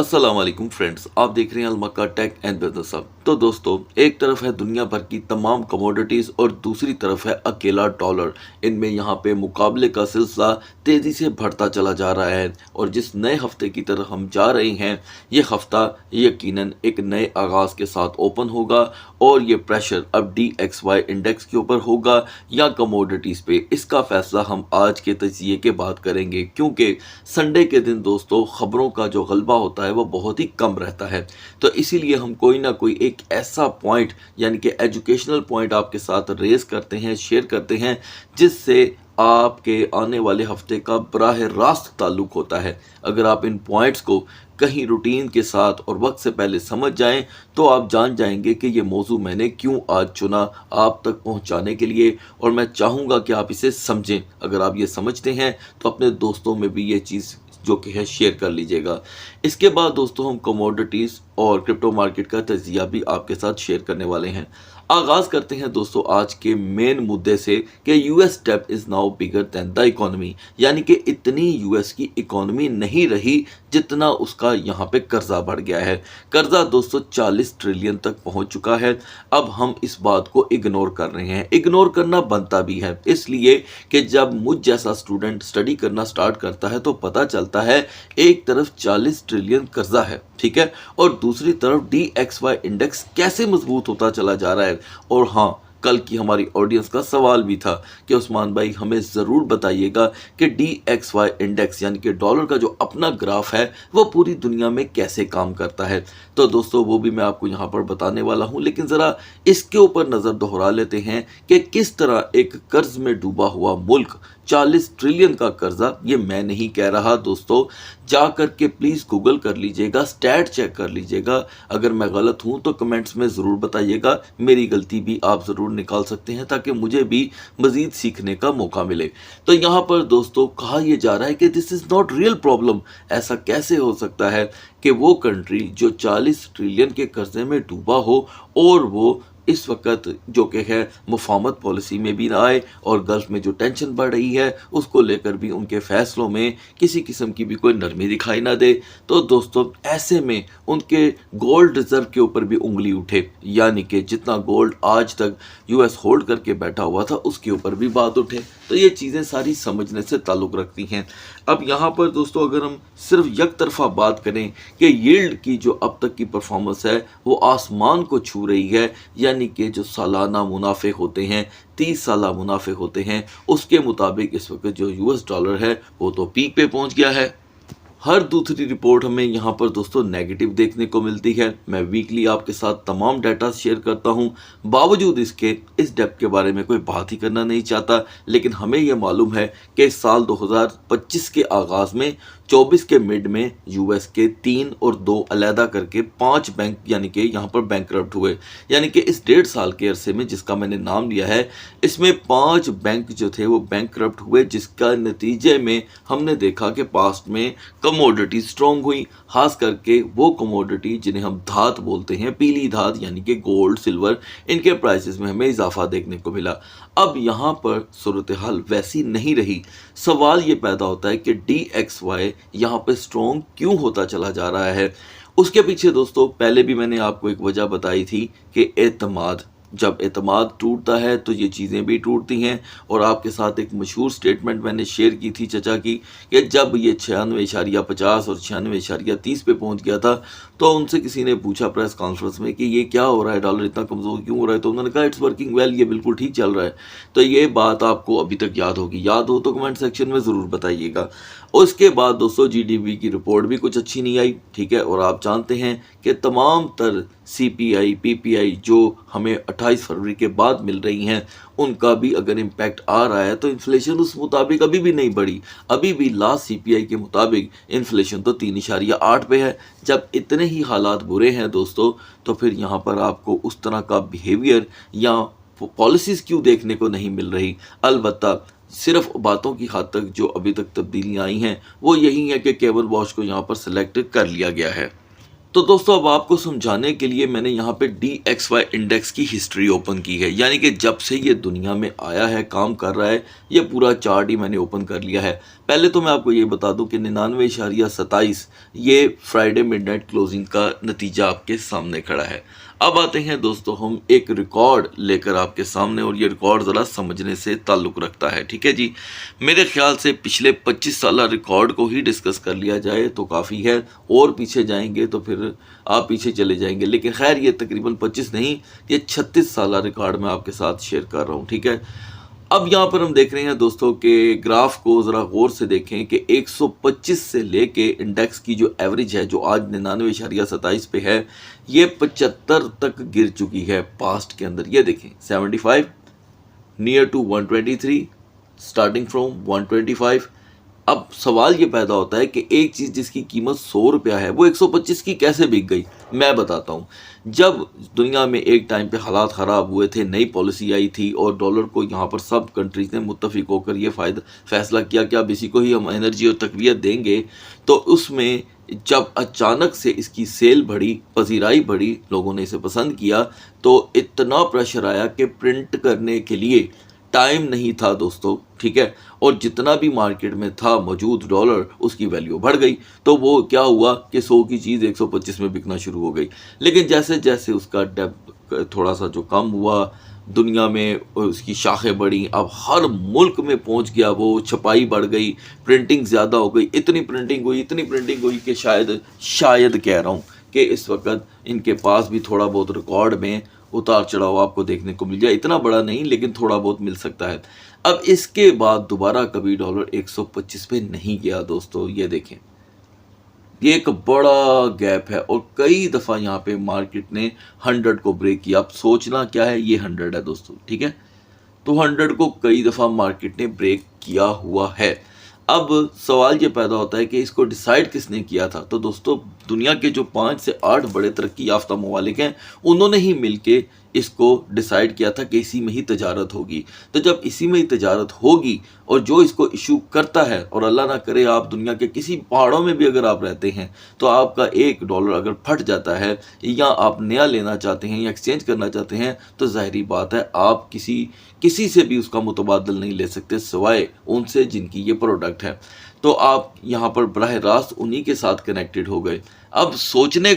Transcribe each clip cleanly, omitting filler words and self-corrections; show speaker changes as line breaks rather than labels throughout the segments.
अस्सलाम वालेकुम फ्रेंड्स, आप देख रहे हैं अलमक्का टेक एंड बिजनेस हब। तो दोस्तों, एक तरफ है दुनिया भर की तमाम कमोडिटीज़ और दूसरी तरफ है अकेला डॉलर। इनमें यहाँ पे मुकाबले का सिलसिला तेज़ी से बढ़ता चला जा रहा है और जिस नए हफ्ते की तरफ हम जा रहे हैं, ये हफ्ता यकीनन एक नए आगाज़ के साथ ओपन होगा और ये प्रेशर अब DXY इंडेक्स के ऊपर होगा या कमोडिटीज़ पे। इसका फैसला हम आज के तजिए के बाद करेंगे, क्योंकि संडे के दिन दोस्तों खबरों का जो गलबा होता है वो बहुत ही कम रहता है। तो इसीलिए हम कोई ना कोई एक ऐसा पॉइंट यानी कि एजुकेशनल पॉइंट आपके साथ रेज करते हैं, शेयर करते हैं, जिससे आपके आने वाले हफ्ते का बराह रास्त ताल्लुक होता है। अगर आप इन पॉइंट्स को कहीं रूटीन के साथ और वक्त से पहले समझ जाएं तो आप जान जाएंगे कि ये मौजू मैंने क्यों आज चुना आप तक पहुंचाने के लिए, और मैं चाहूँगा कि आप इसे समझें। अगर आप ये समझते हैं तो अपने दोस्तों में भी ये चीज़ जो कि है शेयर कर लीजिएगा। इसके बाद दोस्तों हम कमोडिटीज़ और क्रिप्टो मार्केट का तजिया भी आपके साथ शेयर करने वाले हैं। आगाज़ करते हैं दोस्तों आज के मेन मुद्दे से कि यूएस डेब्ट is now bigger than the economy, यानी कि इतनी यूएस की इकोनॉमी नहीं रही जितना उसका यहाँ पे कर्जा बढ़ गया है। कर्जा दोस्तों 40 ट्रिलियन तक पहुँच चुका है। अब हम इस बात को इग्नोर कर रहे हैं, इग्नोर करना बनता भी है, इसलिए कि जब मुझ जैसा स्टूडेंट स्टडी करना स्टार्ट करता है तो पता चलता है एक तरफ 40 ट्रिलियन कर्जा है, ठीक है, और दूसरी तरफ DXY इंडेक्स कैसे मजबूत होता चला जा रहा है। और हाँ, कल की हमारी ऑडियंस का सवाल भी था कि उस्मान भाई हमें ज़रूर बताइएगा कि DXY इंडेक्स यानी कि डॉलर का जो अपना ग्राफ है वो पूरी दुनिया में कैसे काम करता है। तो दोस्तों वो भी मैं आपको यहाँ पर बताने वाला हूँ, लेकिन ज़रा इसके ऊपर नज़र दोहरा लेते हैं कि किस तरह एक कर्ज में डूबा हुआ मुल्क 40 ट्रिलियन का कर्जा, ये मैं नहीं कह रहा दोस्तों, जा कर के प्लीज़ गूगल कर लीजिएगा, स्टैट चेक कर लीजिएगा। अगर मैं गलत हूँ तो कमेंट्स में ज़रूर बताइएगा, मेरी गलती भी आप ज़रूर निकाल सकते हैं ताकि मुझे भी मज़ीद सीखने का मौका मिले। तो यहाँ पर दोस्तों कहा यह जा रहा है कि this is not real problem. ऐसा कैसे हो सकता है कि वो कंट्री जो 40 ट्रिलियन के कर्जे में डूबा हो और वो इस वक्त जो कि है मुफाहमत पॉलिसी में भी ना आए और गल्फ में जो टेंशन बढ़ रही है उसको लेकर भी उनके फैसलों में किसी किस्म की भी कोई नरमी दिखाई ना दे। तो दोस्तों ऐसे में उनके गोल्ड रिजर्व के ऊपर भी उंगली उठे, यानी कि जितना गोल्ड आज तक यूएस होल्ड करके बैठा हुआ था उसके ऊपर भी बात उठे। तो ये चीज़ें सारी समझने से ताल्लुक़ रखती हैं। अब यहाँ पर दोस्तों अगर हम सिर्फ एक तरफा बात करें कि यील्ड की जो अब तक की परफॉर्मेंस है वो आसमान को छू रही है, यानी कि जो सालाना मुनाफे होते हैं, 30 साला मुनाफे होते हैं, उसके मुताबिक इस वक्त जो यूएस डॉलर है वो तो पीक पे पहुंच गया है। हर दूसरी रिपोर्ट हमें यहाँ पर दोस्तों नेगेटिव देखने को मिलती है। मैं वीकली आपके साथ तमाम डाटा शेयर करता हूँ, बावजूद इसके इस डेब्ट के बारे में कोई बात ही करना नहीं चाहता। लेकिन हमें यह मालूम है कि साल 2025 के आगाज़ में 24 के मिड में यूएस के 3 और 2 अलहदा करके 5 बैंक यानी कि यहाँ पर बैंकरप्ट हुए। यानी कि इस 1.5 साल के अरसे में जिसका मैंने नाम लिया है, इसमें 5 बैंक जो थे वो बैंकरप्ट हुए, जिसका नतीजे में हमने देखा कि पास्ट में कमोडिटी स्ट्रॉन्ग हुई, खास करके वो कमोडिटी जिन्हें हम धात बोलते हैं, पीली धात यानी कि गोल्ड, सिल्वर, इनके प्राइसेस में हमें इजाफा देखने को मिला। अब यहाँ पर सूरत हाल वैसी नहीं रही। सवाल ये पैदा होता है कि DXY यहाँ पे स्ट्रॉन्ग क्यों होता चला जा रहा है। उसके पीछे दोस्तों पहले भी मैंने आपको एक वजह बताई थी कि एतमाद, जब एतमाद टूटता है तो ये चीज़ें भी टूटती हैं। और आपके साथ एक मशहूर स्टेटमेंट मैंने शेयर की थी चचा की कि जब ये 96.50 और 96.30 पे पहुंच गया था तो उनसे किसी ने पूछा प्रेस कॉन्फ्रेंस में कि ये क्या हो रहा है, डॉलर इतना कमज़ोर क्यों हो रहा है, तो उन्होंने कहा इट्स वर्किंग वेल, ये बिल्कुल ठीक चल रहा है। तो ये बात आपको अभी तक याद होगी, याद हो तो कमेंट सेक्शन में ज़रूर बताइएगा। उसके बाद दोस्तों GDP की रिपोर्ट भी कुछ अच्छी नहीं आई, ठीक है, और आप जानते हैं कि तमाम तर CPI PPI जो हमें 28 फरवरी के बाद मिल रही हैं उनका भी अगर इम्पैक्ट आ रहा है तो इन्फ्लेशन उस मुताबिक अभी भी नहीं बढ़ी। अभी भी लास्ट CPI के मुताबिक इन्फ्लेशन तो 3.8 पे है। जब इतने ही हालात बुरे हैं दोस्तों, तो फिर यहाँ पर आपको उस तरह का बिहेवियर या पॉलिसीज़ क्यों देखने को नहीं मिल रही। अलबत्ता सिर्फ बातों की हद तक जो अभी तक तब्दीलियाँ आई हैं वो यही है कि केवल वॉश को यहाँ पर सेलेक्ट कर लिया गया है। तो दोस्तों अब आपको समझाने के लिए मैंने यहाँ पे DXY इंडेक्स की हिस्ट्री ओपन की है, यानी कि जब से ये दुनिया में आया है, काम कर रहा है, ये पूरा चार्ट ही मैंने ओपन कर लिया है। पहले तो मैं आपको ये बता दूं कि 99.27 ये फ्राइडे मिडनाइट क्लोजिंग का नतीजा आपके सामने खड़ा है। अब आते हैं दोस्तों हम एक रिकॉर्ड लेकर आपके सामने, और ये रिकॉर्ड ज़रा समझने से ताल्लुक़ रखता है, ठीक है जी। मेरे ख्याल से पिछले 25 साल रिकॉर्ड को ही डिस्कस कर लिया जाए तो काफ़ी है, और पीछे जाएंगे तो फिर आप पीछे चले जाएंगे, लेकिन खैर ये तकरीबन 25 नहीं, ये 36 साल रिकॉर्ड मैं आपके साथ शेयर कर रहा हूँ, ठीक है। अब यहाँ पर हम देख रहे हैं दोस्तों के ग्राफ को ज़रा गौर से देखें कि 125 से लेके इंडेक्स की जो एवरेज है, जो आज 99.27 पे है, ये 75 तक गिर चुकी है पास्ट के अंदर। ये देखें 75 नियर टू 123, स्टार्टिंग फ्रॉम 125। अब सवाल ये पैदा होता है कि एक चीज़ जिसकी कीमत 100 रुपया है वो 125 की कैसे बिक गई। मैं बताता हूँ। जब दुनिया में एक टाइम पे हालात ख़राब हुए थे, नई पॉलिसी आई थी और डॉलर को यहाँ पर सब कंट्रीज़ ने मुत्तफिक होकर ये फैसला किया कि अब इसी को ही हम एनर्जी और तक़वियत देंगे, तो उसमें जब अचानक से इसकी सेल बढ़ी, पजीराई बढ़ी, लोगों ने इसे पसंद किया, तो इतना प्रेशर आया कि प्रिंट करने के लिए टाइम नहीं था दोस्तों, ठीक है। और जितना भी मार्केट में था मौजूद डॉलर, उसकी वैल्यू बढ़ गई। तो वो क्या हुआ कि 100 की चीज़ 125 में बिकना शुरू हो गई। लेकिन जैसे जैसे उसका डेप्थ थोड़ा सा जो कम हुआ, दुनिया में उसकी शाखें बढ़ी, अब हर मुल्क में पहुंच गया वो, छपाई बढ़ गई, प्रिंटिंग ज़्यादा हो गई, इतनी प्रिंटिंग हुई कि शायद कह रहा हूँ कि इस वक्त इनके पास भी थोड़ा बहुत रिकॉर्ड में उतार चढ़ाव आपको देखने को मिल जाए। इतना बड़ा नहीं, लेकिन थोड़ा बहुत मिल सकता है। अब इसके बाद दोबारा कभी डॉलर 125 पे नहीं गया दोस्तों। ये देखें, ये एक बड़ा गैप है, और कई दफ़ा यहाँ पे मार्केट ने 100 को ब्रेक किया। अब सोचना क्या है, ये 100 है दोस्तों, ठीक है। तो 100 को कई दफ़ा मार्केट ने ब्रेक किया हुआ है। अब सवाल ये पैदा होता है कि इसको डिसाइड किसने किया था। तो दोस्तों दुनिया के जो 5 से 8 बड़े तरक्की याफ्ता ममालिक हैं, उन्होंने ही मिलके इसको डिसाइड किया था कि इसी में ही तजारत होगी। तो जब इसी में ही तजारत होगी, और जो इसको इशू करता है, और अल्लाह ना करे आप दुनिया के किसी पहाड़ों में भी अगर आप रहते हैं, तो आपका $1 अगर फट जाता है, या आप नया लेना चाहते हैं या एक्सचेंज करना चाहते हैं, तो ज़ाहिरी बात है आप किसी से भी उसका मुतबादल नहीं ले सकते सिवाय उनसे जिनकी ये प्रोडक्ट है। तो आप यहाँ पर बराह रास्त उन्हीं के साथ कनेक्टेड हो गए। अब समझने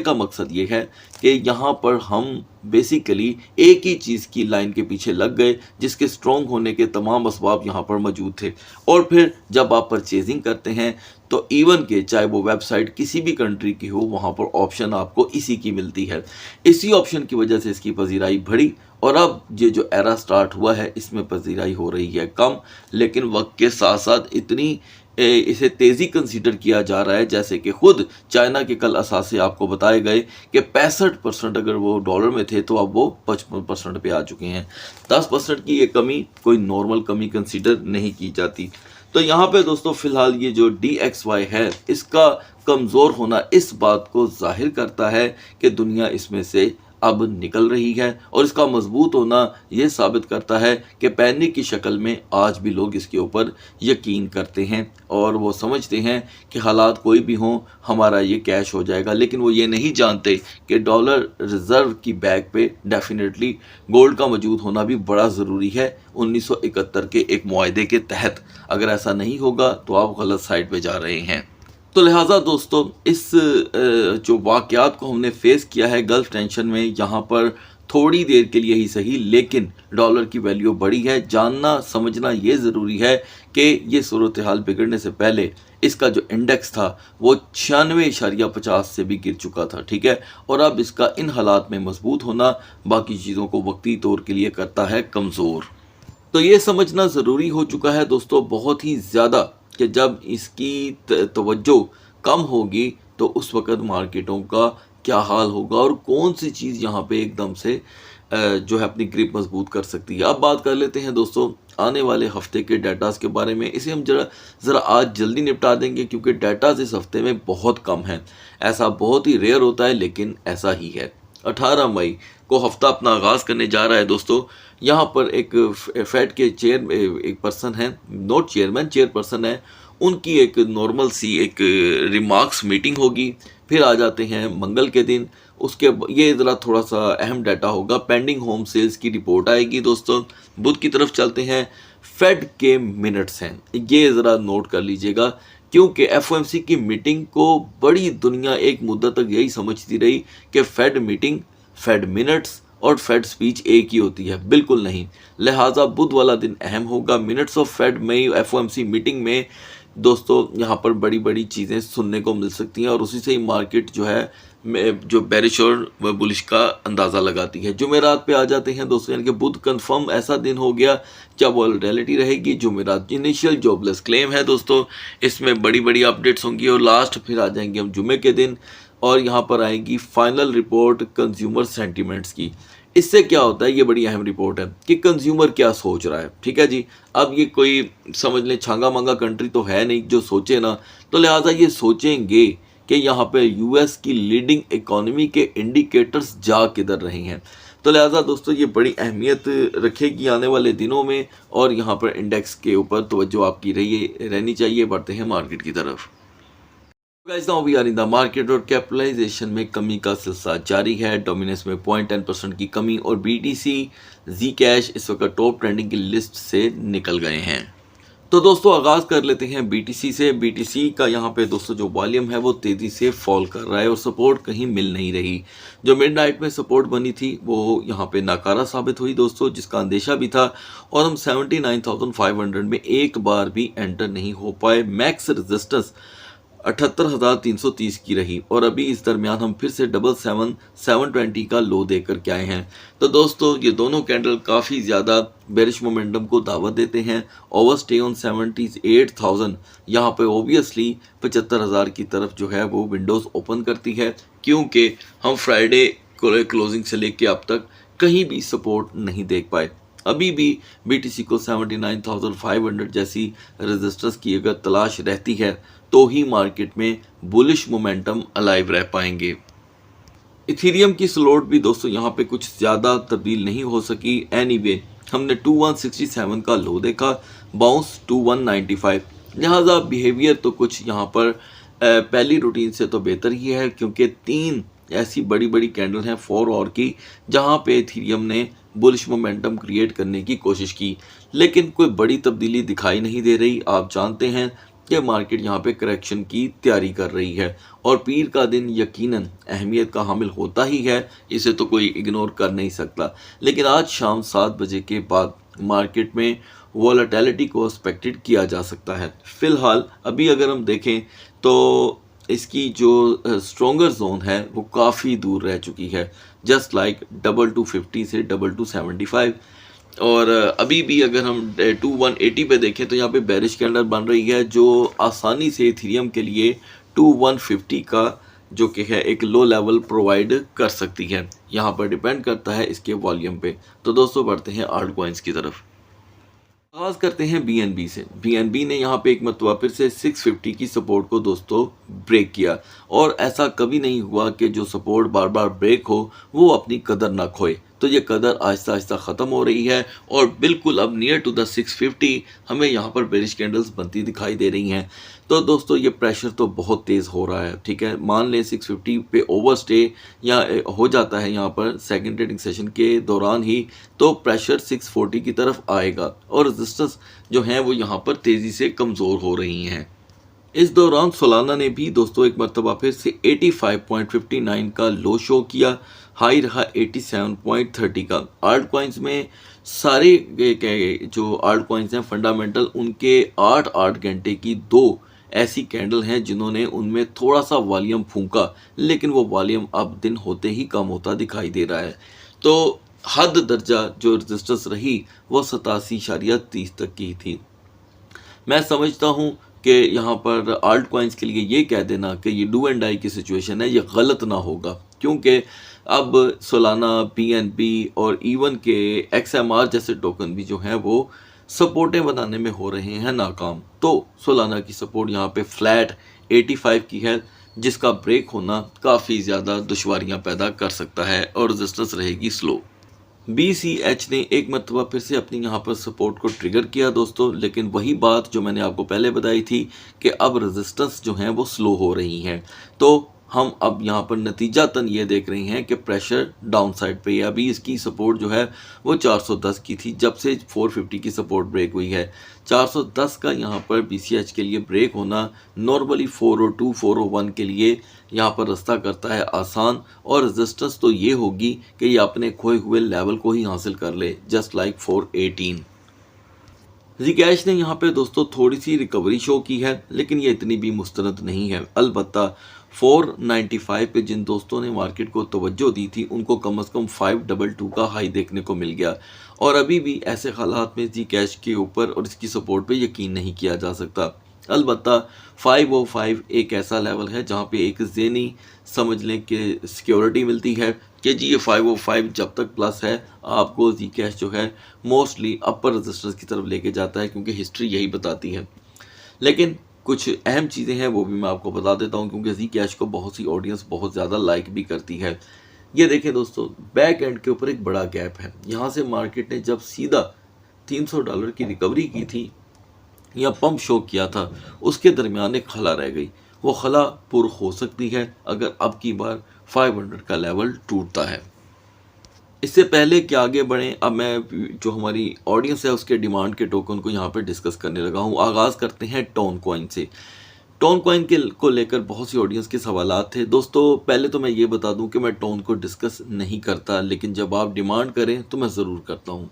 का मकसद ये है कि यहाँ पर हम बेसिकली एक ही चीज़ की लाइन के पीछे लग गए, जिसके स्ट्रॉन्ग होने के तमाम असबाब यहाँ पर मौजूद थे। और फिर जब आप परचेजिंग करते हैं, तो इवन के चाहे वो वेबसाइट किसी भी कंट्री की हो, वहाँ पर ऑप्शन आपको इसी की मिलती है। इसी ऑप्शन की वजह से इसकी पजीराई बढ़ी, और अब ये जो एरा स्टार्ट हुआ है, इसमें पजीराई हो रही है कम, लेकिन वक्त के साथ साथ इतनी इसे तेज़ी कंसीडर किया जा रहा है, जैसे कि खुद चाइना के कल असासे आपको बताए गए कि 65% अगर वो डॉलर में थे, तो अब वो 55% पे आ चुके हैं। 10% की ये कमी कोई नॉर्मल कमी कंसीडर नहीं की जाती। तो यहाँ पे दोस्तों फ़िलहाल ये जो DXY है, इसका कमज़ोर होना इस बात को जाहिर करता है कि दुनिया इसमें से अब निकल रही है, और इसका मजबूत होना ये साबित करता है कि पैनिक की शक्ल में आज भी लोग इसके ऊपर यकीन करते हैं, और वो समझते हैं कि हालात कोई भी हों, हमारा ये कैश हो जाएगा। लेकिन वो ये नहीं जानते कि डॉलर रिज़र्व की बैग पे डेफिनेटली गोल्ड का मौजूद होना भी बड़ा ज़रूरी है 1971 के एक मुआहदे के तहत। अगर ऐसा नहीं होगा तो आप गलत साइड पे जा रहे हैं। तो लिहाजा दोस्तों इस जो वाक़यात को हमने फेस किया है गल्फ़ टेंशन में, यहाँ पर थोड़ी देर के लिए ही सही, लेकिन डॉलर की वैल्यू बढ़ी है। जानना समझना ये ज़रूरी है कि ये सूरत हाल बिगड़ने से पहले इसका जो इंडेक्स था वो 96.50 से भी गिर चुका था, ठीक है। और अब इसका इन हालात में मजबूत होना बाकी चीज़ों को वक्ती तौर के लिए करता है कमज़ोर। तो ये समझना ज़रूरी हो चुका है दोस्तों बहुत ही ज़्यादा कि जब इसकी तवज्जो कम होगी, तो उस वक़्त मार्केटों का क्या हाल होगा, और कौन सी चीज़ यहाँ पे एकदम से जो है अपनी ग्रिप मजबूत कर सकती है। अब बात कर लेते हैं दोस्तों आने वाले हफ्ते के डाटास के बारे में। इसे हम ज़रा आज जल्दी निपटा देंगे, क्योंकि डाटास इस हफ्ते में बहुत कम हैं। ऐसा बहुत ही रेयर होता है, लेकिन ऐसा ही है। 18 मई को हफ्ता अपना आगाज़ करने जा रहा है दोस्तों। यहाँ पर एक फेड के एक पर्सन है, नोट चेयरमैन, चेयरपर्सन है, उनकी एक नॉर्मल सी एक रिमार्क्स मीटिंग होगी। फिर आ जाते हैं मंगल के दिन, उसके ये ज़रा थोड़ा सा अहम डाटा होगा, पेंडिंग होम सेल्स की रिपोर्ट आएगी दोस्तों। बुध की तरफ चलते हैं, फेड के मिनट्स हैं, ये ज़रा नोट कर लीजिएगा, क्योंकि एफओएमसी की मीटिंग को बड़ी दुनिया एक मुद्दत तक यही समझती रही कि फेड मीटिंग, फेड मिनट्स और फेड स्पीच एक ही होती है। बिल्कुल नहीं, लिहाजा बुध वाला दिन अहम होगा। मिनट्स ऑफ फेड में एफओएमसी मीटिंग में दोस्तों यहाँ पर बड़ी बड़ी चीज़ें सुनने को मिल सकती हैं और उसी से ही मार्केट जो है जो बेरिश और बुलिश का अंदाज़ा लगाती है। जुमेरात पे आ जाते हैं दोस्तों, यानी कि बुध कंफर्म ऐसा दिन हो गया जब वॉलेटिलिटी रहेगी। जुमेरात इनिशियल जॉबलेस क्लेम है दोस्तों, इसमें बड़ी बड़ी अपडेट्स होंगी और लास्ट फिर आ जाएंगे हम जुमे के दिन और यहाँ पर आएगी फाइनल रिपोर्ट कंज्यूमर सेंटीमेंट्स की। इससे क्या होता है, ये बड़ी अहम रिपोर्ट है कि कंज्यूमर क्या सोच रहा है। ठीक है जी, अब ये कोई समझ लें छांगा मांगा कंट्री तो है नहीं जो सोचे ना, तो लिहाजा ये सोचेंगे कि यहाँ पे यूएस की लीडिंग इकोनॉमी के इंडिकेटर्स जा किधर रहे हैं। तो लिहाजा दोस्तों ये बड़ी अहमियत रखेगी आने वाले दिनों में और यहाँ पर इंडेक्स के ऊपर तवज्जो आपकी रहनी चाहिए। बढ़ते हैं मार्केट की तरफ। Guys now we are in the market और कैपिटलाइजेशन में कमी का सिलसिला जारी है। डोमिनेंस में 0.10% की कमी और बीटीसी जी कैश इस वक्त टॉप ट्रेंडिंग की लिस्ट से निकल गए हैं। तो दोस्तों आगाज़ कर लेते हैं बीटीसी से। बीटीसी का यहाँ पे दोस्तों जो वॉल्यूम है वो तेज़ी से फॉल कर रहा है और सपोर्ट कहीं मिल नहीं रही। जो मिडनाइट में सपोर्ट बनी थी वो यहाँ पे नाकारा साबित हुई दोस्तों, जिसका अंदेशा भी था और हम 79,500 में एक बार भी एंटर नहीं हो पाए। मैक्स रेजिस्टेंस 78,330 की रही और अभी इस दरमियान हम फिर से 77720 का लो देकर के आए हैं। तो दोस्तों ये दोनों कैंडल काफ़ी ज़्यादा बेरिश मोमेंटम को दावत देते हैं। ओवर स्टे ऑन 78,000 यहाँ पे ओबियसली 75,000 की तरफ जो है वो विंडोज़ ओपन करती है, क्योंकि हम फ्राइडे क्लोजिंग से लेके अब तक कहीं भी सपोर्ट नहीं देख पाए। अभी भी बीटीसी को 79,500 जैसी रेजिस्टेंस की अगर तलाश रहती है तो ही मार्केट में बुलिश मोमेंटम अलाइव रह पाएंगे। इथीरियम की स्लोट भी दोस्तों यहाँ पे कुछ ज़्यादा तब्दील नहीं हो सकी। एनीवे हमने 2167 का लो देखा, बाउंस 2195, लिहाजा बिहेवियर तो कुछ यहाँ पर पहली रूटीन से तो बेहतर ही है, क्योंकि 3 ऐसी बड़ी बड़ी कैंडल हैं 4 और की जहाँ पे इथीरियम ने बुलिश मोमेंटम क्रिएट करने की कोशिश की, लेकिन कोई बड़ी तब्दीली दिखाई नहीं दे रही। आप जानते हैं कि मार्केट यहाँ पे करेक्शन की तैयारी कर रही है और पीर का दिन यकीनन अहमियत का हामिल होता ही है, इसे तो कोई इग्नोर कर नहीं सकता। लेकिन आज शाम 7 बजे के बाद मार्केट में वॉलेटिलिटी को एक्सपेक्टेड किया जा सकता है। फ़िलहाल अभी अगर हम देखें तो इसकी जो स्ट्रॉन्गर जोन है वो काफ़ी दूर रह चुकी है, जस्ट लाइक 2250 से 2275। और अभी भी अगर हम 2180 पे देखें तो यहाँ पे बेरिश कैंडल बन रही है जो आसानी से इथीरियम के लिए 2150 का जो कि है एक लो लेवल प्रोवाइड कर सकती है। यहाँ पर डिपेंड करता है इसके वॉल्यूम पे। तो दोस्तों बढ़ते हैं आल्ट कॉइन्स की तरफ। आगाज़ करते हैं बीएनबी से। बीएनबी ने यहाँ पे एक मरतबा फिर से 650 की सपोर्ट को दोस्तों ब्रेक किया और ऐसा कभी नहीं हुआ कि जो सपोर्ट बार बार ब्रेक हो वो अपनी कदर ना खोए। तो ये कदर आहिस्ता आहिस्ता ख़त्म हो रही है और बिल्कुल अब नियर टू द 650 हमें यहाँ पर बेरिश कैंडल्स बनती दिखाई दे रही हैं। तो दोस्तों ये प्रेशर तो बहुत तेज़ हो रहा है। ठीक है, मान लें 650 पे ओवर स्टे या हो जाता है यहाँ पर सेकंड ट्रेडिंग सेशन के दौरान ही, तो प्रेशर 640 की तरफ आएगा और रेजिस्टेंस जो हैं वो यहाँ पर तेज़ी से कमज़ोर हो रही हैं। इस दौरान सोलाना ने भी दोस्तों एक मरतबा फिर से 85.59 का लो शो किया, हाई रहा 87.30 का। आल्ट कॉइन्स में सारे जो आल्ट कॉइन्स हैं फंडामेंटल, उनके 8 घंटे की 2 ऐसी कैंडल हैं जिन्होंने उनमें थोड़ा सा वॉल्यूम फूंका, लेकिन वो वॉल्यूम अब दिन होते ही कम होता दिखाई दे रहा है। तो हद दर्जा जो रेजिस्टेंस रही वो 87.30 तक की थी। मैं समझता हूँ कि यहाँ पर आल्ट कॉइन्स के लिए ये कह देना कि ये डू एंड डाई की सिचुएशन है, ये गलत ना होगा, क्योंकि अब सोलाना, पीएनबी और इवन के एक्सएमआर जैसे टोकन भी जो हैं वो सपोर्टें बनाने में हो रहे हैं नाकाम। तो सोलाना की सपोर्ट यहाँ पे फ्लैट 85 की है, जिसका ब्रेक होना काफ़ी ज़्यादा दुश्वारियाँ पैदा कर सकता है और रेजिस्टेंस रहेगी स्लो। BCH ने एक मरतबा फिर से अपनी यहाँ पर सपोर्ट को ट्रिगर किया दोस्तों, लेकिन वही बात जो मैंने आपको पहले बताई थी कि अब रेजिस्टेंस जो है वो स्लो हो रही हैं। तो हम अब यहाँ पर नतीजातन ये देख रहे हैं कि प्रेशर डाउन साइड पे है। अभी इसकी सपोर्ट जो है वो 410 की थी, जब से 450 की सपोर्ट ब्रेक हुई है। 410 का यहाँ पर BCH के लिए ब्रेक होना नॉर्मली 402 401 के लिए यहाँ पर रास्ता करता है आसान, और रेजिस्टेंस तो ये होगी कि ये अपने खोए हुए लेवल को ही हासिल कर ले, जस्ट लाइक 418। Zcash ने यहाँ पे दोस्तों थोड़ी सी रिकवरी शो की है, लेकिन ये इतनी भी मुस्तरद नहीं है। अलबत्ता 495 पे जिन दोस्तों ने मार्केट को तवज्जो दी थी उनको कम से कम 522 का हाई देखने को मिल गया, और अभी भी ऐसे हालात में Zcash के ऊपर और इसकी सपोर्ट पे यकीन नहीं किया जा सकता। अलबत्ता 505 एक ऐसा लेवल है जहाँ पे एक ज़हनी समझ लें कि सिक्योरिटी मिलती है कि जी ये 505 जब तक प्लस है आपको Zcash जो है मोस्टली अपर रेजिस्टेंस की तरफ लेके जाता है, क्योंकि हिस्ट्री यही बताती है। लेकिन कुछ अहम चीज़ें हैं वो भी मैं आपको बता देता हूँ, क्योंकि Zcash को बहुत सी ऑडियंस बहुत ज़्यादा लाइक भी करती है। ये देखें दोस्तों, बैक एंड के ऊपर एक बड़ा गैप है। यहाँ से मार्केट ने जब सीधा $300 की रिकवरी की थी या पंप शो किया था, उसके दरमियान एक खला रह गई। वो खला पुर हो सकती है अगर अब की बार 500 का लेवल टूटता है। इससे पहले कि आगे बढ़ें, अब मैं जो हमारी ऑडियंस है उसके डिमांड के टोकन को यहाँ पर डिस्कस करने लगा हूँ। आगाज़ करते हैं टोन कॉइन से। टोन कॉइन के को लेकर बहुत सी ऑडियंस के सवालात थे दोस्तों। पहले तो मैं ये बता दूं कि मैं टोन को डिस्कस नहीं करता, लेकिन जब आप डिमांड करें तो मैं ज़रूर करता हूं।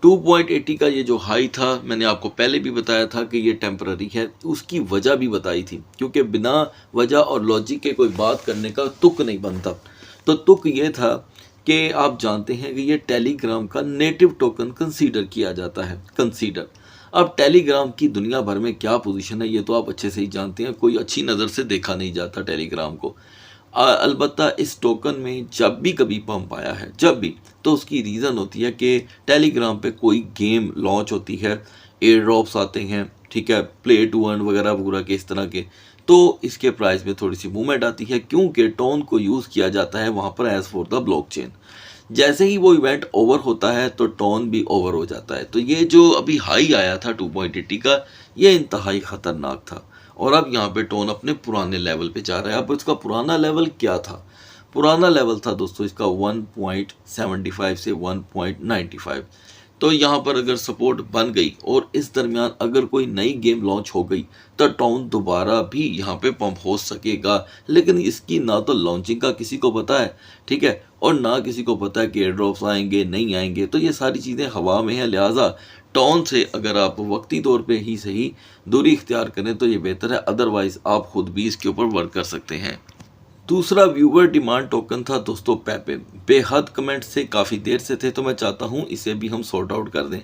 2.80 का ये जो हाई था, मैंने आपको पहले भी बताया था कि ये टेम्पररी है। उसकी वजह भी बताई थी, क्योंकि बिना वजह और लॉजिक के कोई बात करने का तुक नहीं बनता। तो तुक ये था कि आप जानते हैं कि ये टेलीग्राम का नेटिव टोकन कंसीडर किया जाता है। कंसीडर, अब टेलीग्राम की दुनिया भर में क्या पोजीशन है ये तो आप अच्छे से ही जानते हैं। कोई अच्छी नज़र से देखा नहीं जाता टेलीग्राम को। अलबत्ता इस टोकन में जब भी कभी पंप आया है, जब भी, तो उसकी रीज़न होती है कि टेलीग्राम पे कोई गेम लॉन्च होती है, एयर ड्रॉप्स आते हैं, ठीक है, प्ले टू अर्न वगैरह वगैरह के इस तरह के, तो इसके प्राइस में थोड़ी सी मूवमेंट आती है, क्योंकि टोन को यूज़ किया जाता है वहाँ पर एज फॉर द ब्लॉकचेन। जैसे ही वो इवेंट ओवर होता है तो टोन भी ओवर हो जाता है। तो ये जो अभी हाई आया था 2.80 का, ये इंतहाई ख़तरनाक था, और अब यहाँ पे टोन अपने पुराने लेवल पे जा रहा है। अब इसका पुराना लेवल क्या था? पुराना लेवल था दोस्तों इसका 1.75 से 1.95। तो यहाँ पर अगर सपोर्ट बन गई और इस दरमियान अगर कोई नई गेम लॉन्च हो गई तो टोन दोबारा भी यहाँ पे पंप हो सकेगा, लेकिन इसकी ना तो लॉन्चिंग का किसी को पता है, ठीक है, और ना किसी को पता है कि एयर ड्रॉप्स आएंगे नहीं आएंगे। तो ये सारी चीज़ें हवा में हैं, लिहाजा टोन से अगर आप वक्ती तौर पे ही सही दूरी इख्तियार करें तो ये बेहतर है, अदरवाइज़ आप खुद भी इसके ऊपर वर्क कर सकते हैं। दूसरा व्यूवर डिमांड टोकन था दोस्तों पेपे। बेहद कमेंट से काफ़ी देर से थे, तो मैं चाहता हूँ इसे भी हम सॉर्ट आउट कर दें।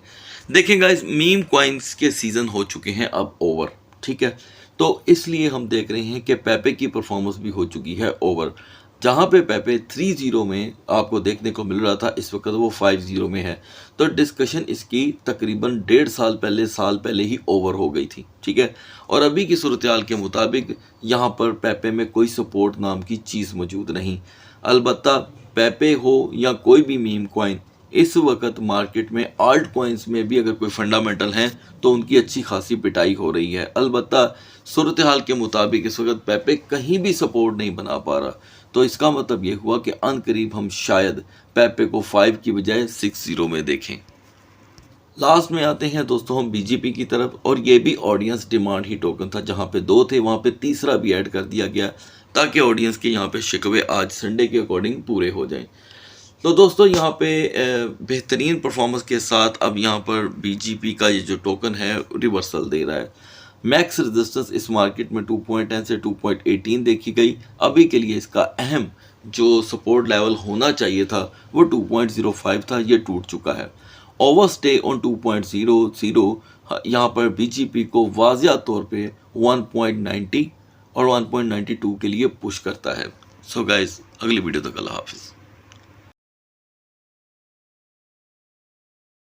देखें गाइस, मीम कॉइन्स के सीज़न हो चुके हैं अब ओवर, ठीक है, तो इसलिए हम देख रहे हैं कि पेपे की परफॉर्मेंस भी हो चुकी है ओवर। जहाँ पे पेपे 3-0 में आपको देखने को मिल रहा था, इस वक्त वो 5-0 में है। तो डिस्कशन इसकी तकरीबन 1.5 साल पहले ही ओवर हो गई थी, ठीक है, और अभी की सूरत-ए-हाल के मुताबिक यहाँ पर पेपे में कोई सपोर्ट नाम की चीज़ मौजूद नहीं। अलबत्ता पेपे हो या कोई भी मीम कॉइन, इस वक्त मार्केट में आल्ट कॉइन्स में भी अगर कोई फंडामेंटल हैं तो उनकी अच्छी खासी पिटाई हो रही है। अलबत्ता सूरत हाल के मुताबिक इस वक्त पेपे कहीं भी सपोर्ट नहीं बना पा रहा, तो इसका मतलब ये हुआ कि अनकरीब हम शायद पेपे को 5 की बजाय 6-0 में देखें। लास्ट में आते हैं दोस्तों हम बीजीपी की तरफ, और ये भी ऑडियंस डिमांड ही टोकन था। जहाँ पे 2 थे वहाँ पे तीसरा भी ऐड कर दिया गया ताकि ऑडियंस के यहाँ पे शिकवे आज संडे के अकॉर्डिंग पूरे हो जाएं। तो दोस्तों यहाँ पे बेहतरीन परफॉर्मेंस के साथ अब यहाँ पर बीजीपी का ये जो टोकन है रिवर्सल दे रहा है। मैक्स रेजिस्टेंस इस मार्केट में 2.10 से 2.18 देखी गई। अभी के लिए इसका अहम जो सपोर्ट लेवल होना चाहिए था वो 2.05 था, ये टूट चुका है। ओवर स्टे ऑन 2.00 यहाँ पर बीजीपी को वाज़िया तौर पे 1.90 और 1.92 के लिए पुश करता है। सो गाइस, अगली वीडियो तक अल्लाह हाफिज़।